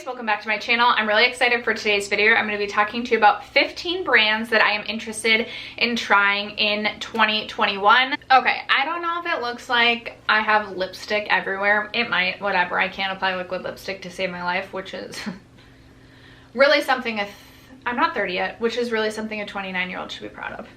guys, welcome back to my channel. I'm really excited for today's video. I'm going to be talking to you about 15 brands that I am interested in trying in 2021. Okay, I don't know if it looks like I have lipstick everywhere. It might, whatever. I can't apply liquid lipstick to save my life, which is really something I'm not 30 yet, which is really something a 29-year-old should be proud of.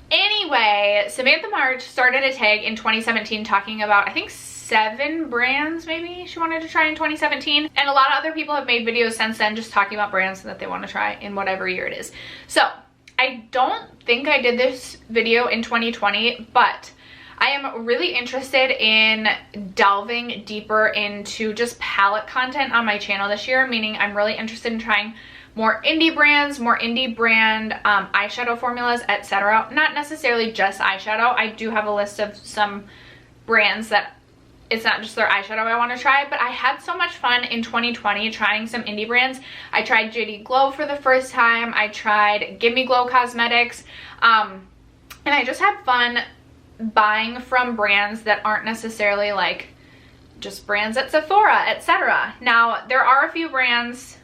Anyway, Samantha March started a tag in 2017 talking about, I think, 7 brands maybe she wanted to try in 2017, and a lot of other people have made videos since then just talking about brands that they want to try in whatever year it is. So I don't think I did this video in 2020, but I am really interested in delving deeper into just palette content on my channel this year, meaning I'm really interested in trying more indie brands, more indie brand eyeshadow formulas, etc. Not necessarily just eyeshadow. I do have a list of some brands that it's not just their eyeshadow I want to try, but I had so much fun in 2020 trying some indie brands. I tried JD Glow for the first time. I tried Gimme Glow Cosmetics. And I just had fun buying from brands that aren't necessarily like just brands at Sephora, etc. Now, there are a few brands,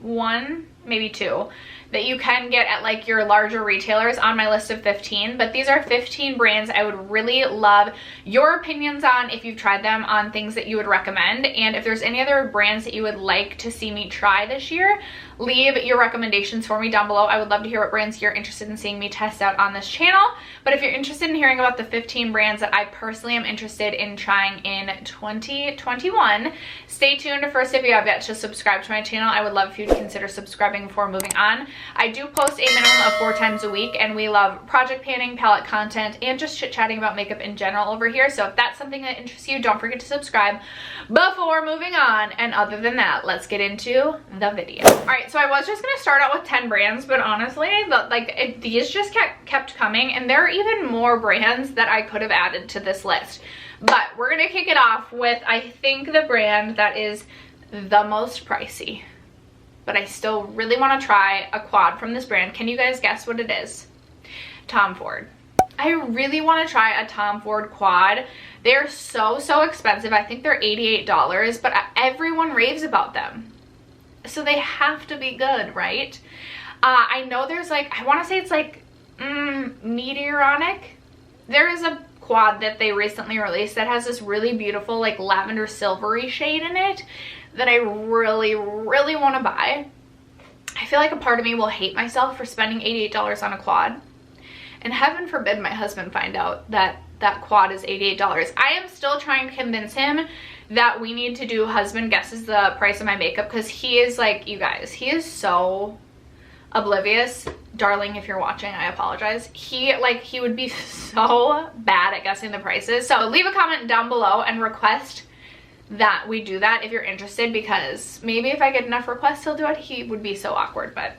1, maybe 2, that you can get at like your larger retailers on my list of 15, but these are 15 brands I would really love your opinions on if you've tried them, on things that you would recommend, and if there's any other brands that you would like to see me try this year, leave your recommendations for me down below. I would love to hear what brands you're interested in seeing me test out on this channel. But if you're interested in hearing about the 15 brands that I personally am interested in trying in 2021, stay tuned. First, if you have yet to subscribe to my channel, I would love if you'd consider subscribing before moving on. I do post a minimum of 4 times a week, and we love project panning, palette content, and just chit-chatting about makeup in general over here. So if that's something that interests you, don't forget to subscribe before moving on. And other than that, let's get into the video. All right, so I was just gonna start out with 10 brands, but honestly, these just kept coming, and there are even more brands that I could have added to this list. But we're gonna kick it off with, I think, the brand that is the most pricey, but I still really want to try a quad from this brand. Can you guys guess what it is? Tom Ford. I really want to try a Tom Ford quad. They're so expensive. I think they're $88, but everyone raves about them, so they have to be good, right? I know there's like, I want to say it's like Meteoronic. There is a quad that they recently released that has this really beautiful like lavender silvery shade in it that I really want to buy. I feel like a part of me will hate myself for spending $88 on a quad, and heaven forbid my husband find out that that quad is $88. I am still trying to convince him that we need to do husband guesses the price of my makeup, because he is like, you guys, he is so oblivious. Darling, if you're watching, I apologize. He would be so bad at guessing the prices. So leave a comment down below and request that we do that if you're interested, because maybe if I get enough requests he'll do it. He would be so awkward, but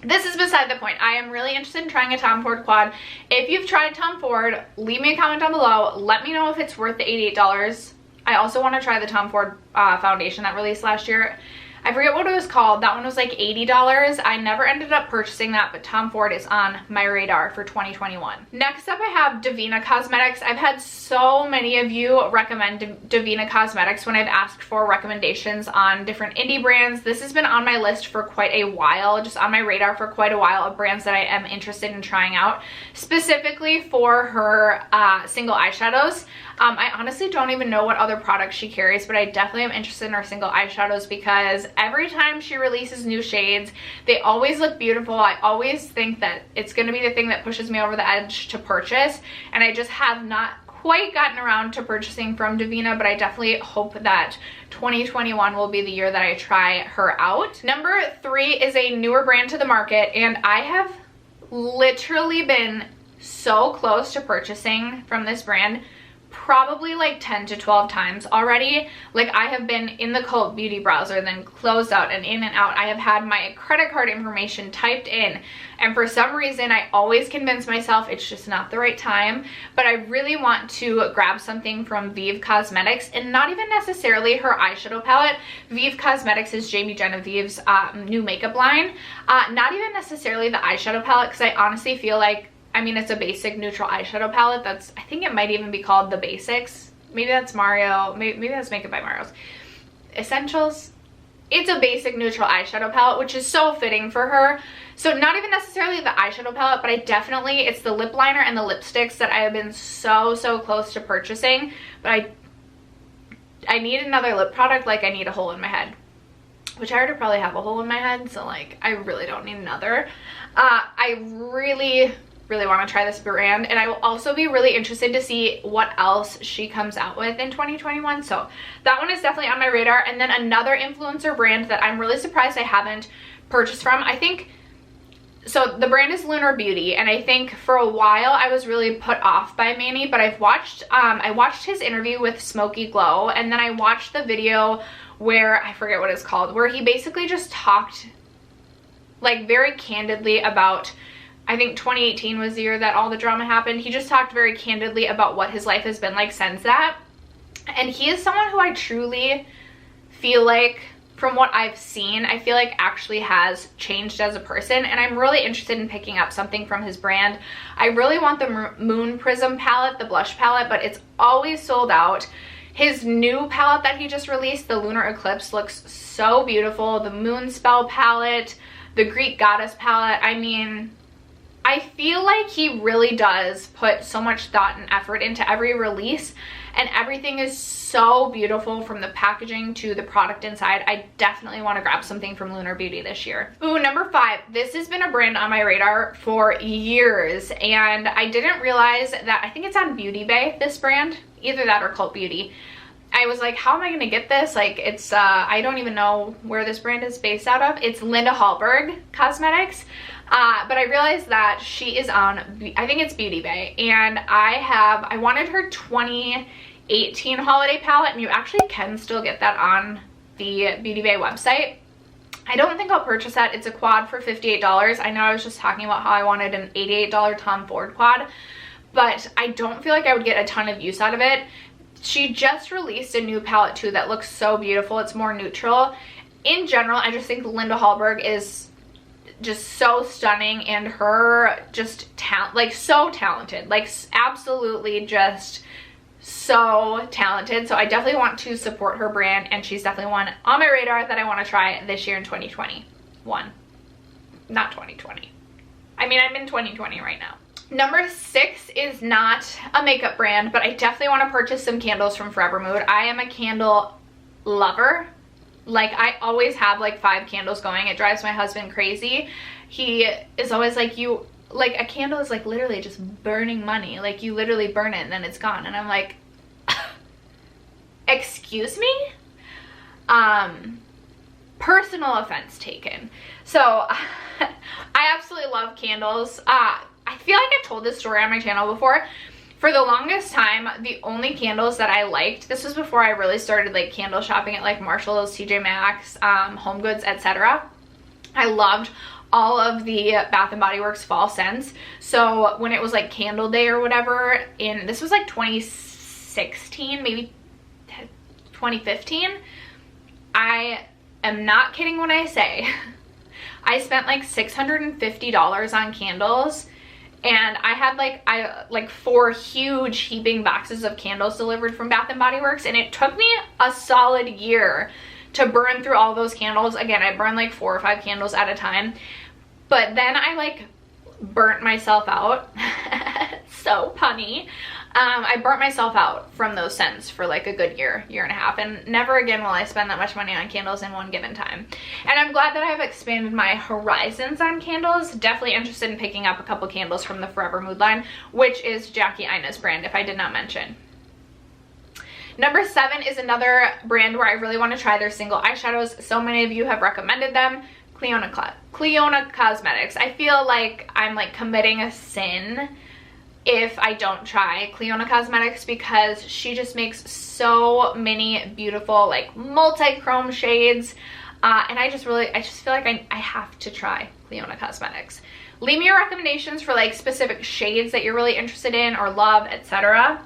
this is beside the point. I am really interested in trying a Tom Ford quad. If you've tried Tom Ford, leave me a comment down below. Let me know if it's worth the $88. I also want to try the Tom Ford foundation that released last year. I forget what it was called. That one was like $80. I never ended up purchasing that, but Tom Ford is on my radar for 2021. Next up, I have Divina Cosmetics. I've had so many of you recommend Divina Cosmetics when I've asked for recommendations on different indie brands. This has been on my list for quite a while, just on my radar for quite a while, of brands that I am interested in trying out, specifically for her single eyeshadows. I honestly don't even know what other products she carries, but I definitely am interested in her single eyeshadows because every time she releases new shades, they always look beautiful. I always think that it's going to be the thing that pushes me over the edge to purchase, and I just have not quite gotten around to purchasing from Divina, but I definitely hope that 2021 will be the year that I try her out. Number 3 is a newer brand to the market, and I have literally been so close to purchasing from this brand probably like 10 to 12 times already. Like, I have been in the Cult Beauty browser, then closed out and in and out. I have had my credit card information typed in, and for some reason I always convince myself it's just not the right time. But I really want to grab something from Vive Cosmetics, and not even necessarily her eyeshadow palette. Vive Cosmetics is Jamie Genevieve's new makeup line. Not even necessarily the eyeshadow palette, because I honestly feel like, I mean, it's a basic neutral eyeshadow palette. That's, I think it might even be called the Basics. Maybe that's Mario. Maybe that's Makeup by Mario's. Essentials. it's a basic neutral eyeshadow palette, which is so fitting for her. So not even necessarily the eyeshadow palette, but it's the lip liner and the lipsticks that I have been so close to purchasing. But I need another lip product, like I need a hole in my head, which I already probably have a hole in my head, so like I really don't need another. I really want to try this brand, and I will also be really interested to see what else she comes out with in 2021. So that one is definitely on my radar. And then another influencer brand that I'm really surprised I haven't purchased from, I think, so the brand is Lunar Beauty, and I think for a while I was really put off by Manny, but I watched his interview with Smoky Glow, and then I watched the video where, I forget what it's called, where he basically just talked like very candidly about, I think 2018 was the year that all the drama happened. He just talked very candidly about what his life has been like since that. And he is someone who I truly feel like, from what I've seen, I feel like actually has changed as a person, and I'm really interested in picking up something from his brand. I really want the Moon Prism palette, the blush palette, but it's always sold out. His new palette that he just released, the Lunar Eclipse, looks so beautiful. The Moon Spell palette, the Greek Goddess palette, I mean, I feel like he really does put so much thought and effort into every release, and everything is so beautiful from the packaging to the product inside. I definitely want to grab something from Lunar Beauty this year. Ooh, number 5. This has been a brand on my radar for years, and I didn't realize that, I think it's on Beauty Bay, this brand, either that or Cult Beauty. I was like, how am I going to get this? Like, it's, I don't even know where this brand is based out of. It's Linda Hallberg Cosmetics. But I realized that she is on, I think it's Beauty Bay, and I wanted her 2018 holiday palette, and you actually can still get that on the Beauty Bay website. I don't think I'll purchase that. It's a quad for $58. I know I was just talking about how I wanted an $88 Tom Ford quad, but I don't feel like I would get a ton of use out of it. She just released a new palette too that looks so beautiful. It's more neutral. In general, I just think Linda Hallberg is just so stunning, and her just so talented, like absolutely just so talented. So I definitely want to support her brand, and she's definitely one on my radar that I want to try this year in 2021. Not 2020. I mean, I'm in 2020 right now. Number 6 is not a makeup brand, but I definitely want to purchase some candles from Forever Mood. I am a candle lover. Like, I always have like 5 candles going. It drives my husband crazy. He is always like, a candle is like literally just burning money. Like, you literally burn it and then it's gone. And I'm like, excuse me? Personal offense taken. So I absolutely love candles. I feel like I've told this story on my channel before. For the longest time, the only candles that I liked, this was before I really started like candle shopping at like Marshall's, TJ Maxx, Home Goods, etc. I loved all of the Bath & Body Works fall scents. So when it was like candle day or whatever, this was like 2016, maybe 2015, I am not kidding when I say I spent like $650 on candles. And I had like 4 huge heaping boxes of candles delivered from Bath & Body Works, and it took me a solid year to burn through all those candles. Again, I burned like 4 or 5 candles at a time, but then I like burnt myself out. So punny. I burnt myself out from those scents for like a good year and a half, and never again will I spend that much money on candles in one given time. And I'm glad that I've expanded my horizons on candles. Definitely interested in picking up a couple candles from the Forever Mood line, which is Jackie Aina's brand, if I did not mention. Number 7 is another brand where I really want to try their single eyeshadows. So many of you have recommended them. Cliona Cosmetics. I feel like I'm like committing a sin if I don't try Cliona Cosmetics, because she just makes so many beautiful like multi-chrome shades, and I just feel like I have to try Cliona Cosmetics. Leave me your recommendations for like specific shades that you're really interested in or love, etc.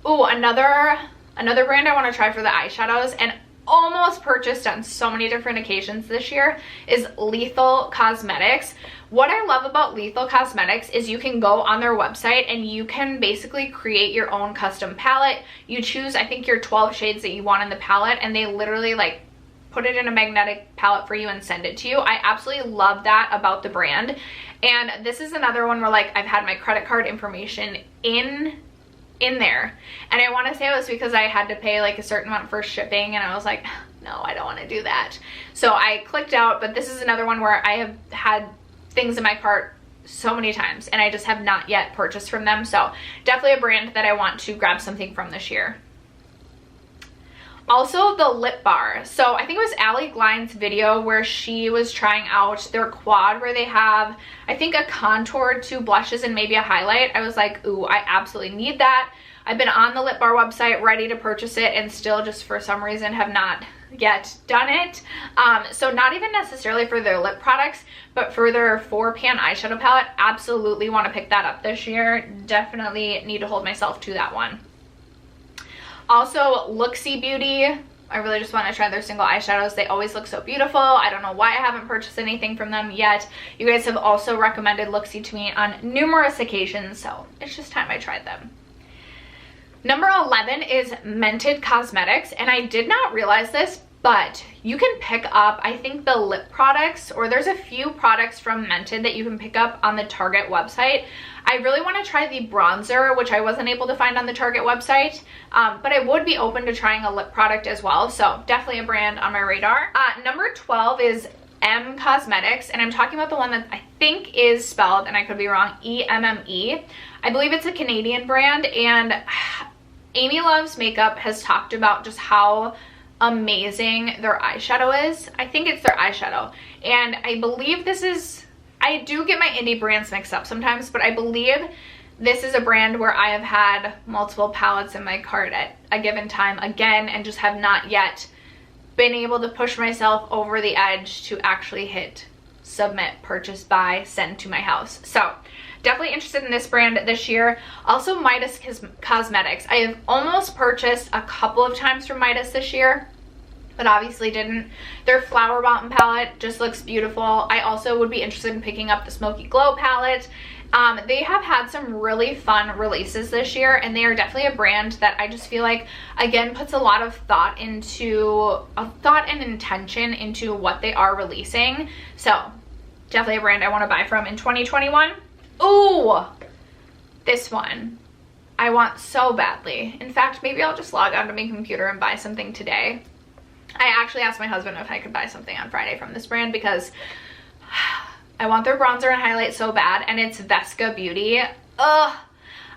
Ooh, another brand I want to try for the eyeshadows, and almost purchased on so many different occasions this year, is Lethal Cosmetics. What I love about Lethal Cosmetics is you can go on their website and you can basically create your own custom palette. You choose, I think, your 12 shades that you want in the palette, and they literally like put it in a magnetic palette for you and send it to you. I absolutely love that about the brand. And this is another one where like I've had my credit card information in there, and I want to say it was because I had to pay like a certain amount for shipping, and I was like, no, I don't want to do that. So I clicked out. But this is another one where I have had things in my cart so many times and I just have not yet purchased from them. So definitely a brand that I want to grab something from this year. Also the lip bar. So I think it was Allie Glein's video where she was trying out their quad, where they have, I think, a contour, 2 blushes, and maybe a highlight. I was like, ooh, I absolutely need that. I've been on the lip bar website ready to purchase it and still just for some reason have not yet done it. So not even necessarily for their lip products, but for their 4-pan eyeshadow palette. Absolutely want to pick that up this year. Definitely need to hold myself to that one. Also, Looksy Beauty. I really just want to try their single eyeshadows. They always look so beautiful. I don't know why I haven't purchased anything from them yet. You guys have also recommended Looksy to me on numerous occasions, so it's just time I tried them. Number 11 is Mented Cosmetics, and I did not realize this, but you can pick up, I think, the lip products, or there's a few products from Mented that you can pick up on the Target website. I really want to try the bronzer, which I wasn't able to find on the Target website, but I would be open to trying a lip product as well, so definitely a brand on my radar. Number 12 is M Cosmetics, and I'm talking about the one that I think is spelled, and I could be wrong, E-M-M-E. I believe it's a Canadian brand, and Amy Loves Makeup has talked about just how amazing their eyeshadow is. I think it's their eyeshadow, and I believe this is, I do get my indie brands mixed up sometimes, but I believe this is a brand where I have had multiple palettes in my cart at a given time again, and just have not yet been able to push myself over the edge to actually hit submit, purchase, buy, send to my house. So definitely interested in this brand this year. Also Midas Cosmetics. I have almost purchased a couple of times from Midas this year, but obviously didn't. Their Flower Bomb palette just looks beautiful. I also would be interested in picking up the Smoky Glow palette. They have had some really fun releases this year, and they are definitely a brand that I just feel like, again, puts a lot of thought and intention into what they are releasing. So definitely a brand I want to buy from in 2021. Ooh, this one I want so badly. In fact, maybe I'll just log onto my computer and buy something today. I actually asked my husband if I could buy something on Friday from this brand because I want their bronzer and highlight so bad, and it's Vesca Beauty. Ugh,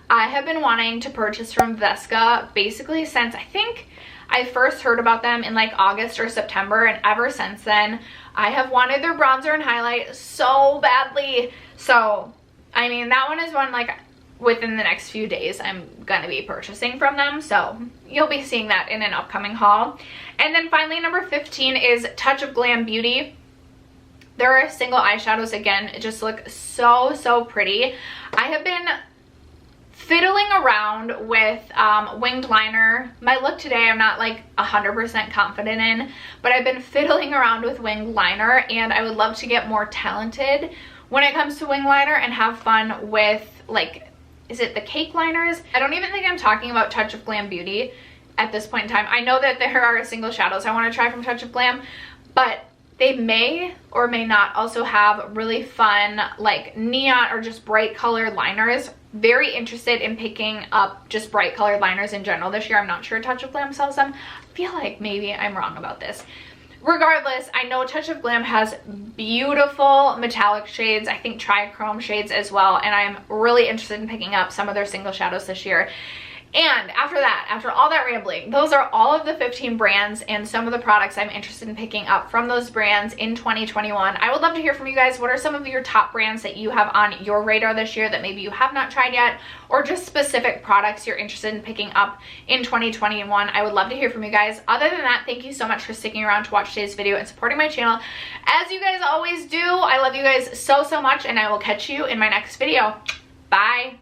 I have been wanting to purchase from Vesca basically since I think I first heard about them in like August or September, and ever since then I have wanted their bronzer and highlight so badly. So I mean, that one is one like within the next few days I'm gonna be purchasing from them, so you'll be seeing that in an upcoming haul. And then finally, number 15 is Touch of Glam Beauty. Their single eyeshadows, again, just look so pretty. I have been fiddling around with winged liner. My look today I'm not like 100% confident in, but I've been fiddling around with winged liner, and I would love to get more talented when it comes to wing liner and have fun with, like, is it the cake liners? I don't even think I'm talking about Touch of Glam Beauty at this point in time. I know that there are single shadows I want to try from Touch of Glam, but they may or may not also have really fun like neon or just bright colored liners. Very interested in picking up just bright colored liners in general this year. I'm not sure Touch of Glam sells them. I feel like maybe I'm wrong about this. Regardless, I know Touch of Glam has beautiful metallic shades, I think trichrome shades as well, and I'm really interested in picking up some of their single shadows this year. And after that, after all that rambling, those are all of the 15 brands and some of the products I'm interested in picking up from those brands in 2021. I would love to hear from you guys. What are some of your top brands that you have on your radar this year that maybe you have not tried yet, or just specific products you're interested in picking up in 2021? I would love to hear from you guys. Other than that, thank you so much for sticking around to watch today's video and supporting my channel. As you guys always do, I love you guys so much, and I will catch you in my next video. Bye.